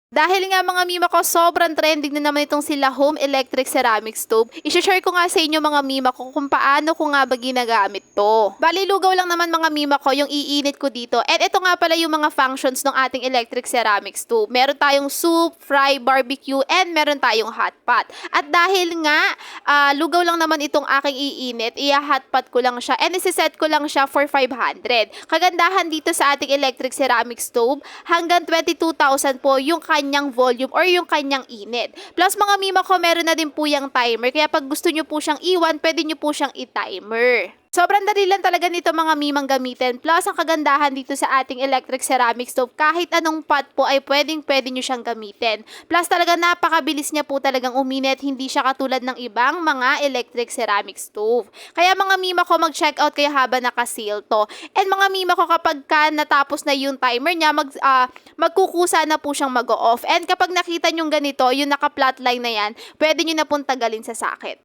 Dahil nga mga mima ko, sobrang trending na naman itong sila home electric ceramic stove. I-share ko nga sa inyo mga mima ko kung paano ko nga ba ginagamit to. Bali, lugaw lang naman mga mima ko yung iinit ko dito. And ito nga pala yung mga functions ng ating electric ceramic stove. Meron tayong soup, fry, barbecue, and meron tayong hot pot. At dahil nga, lugaw lang naman itong aking iinit, hot pot ko lang siya and isiset ko lang siya for 500. Kagandahan dito sa ating electric ceramic stove, hanggang 22,000 po yung kanyang volume or yung kanyang init. Plus mga mima ko, meron na din po yung timer. Kaya pag gusto nyo po siyang iwan, pwede nyo po siyang i-timer. Sobrang dali lang talaga nito mga mimang gamitin. Plus, ang kagandahan dito sa ating electric ceramic stove, kahit anong pot po ay pwede nyo siyang gamitin. Plus, talaga napakabilis niya po talagang uminit. Hindi siya katulad ng ibang mga electric ceramic stove. Kaya mga mima ko, mag-check out kayo habang naka-sale to. And mga mima ko, kapag natapos na yung timer niya, magkukusa na po siyang mag-off. And kapag nakita nyo ganito, yung naka-flatline na yan, pwede nyo na pong tagalin sa socket.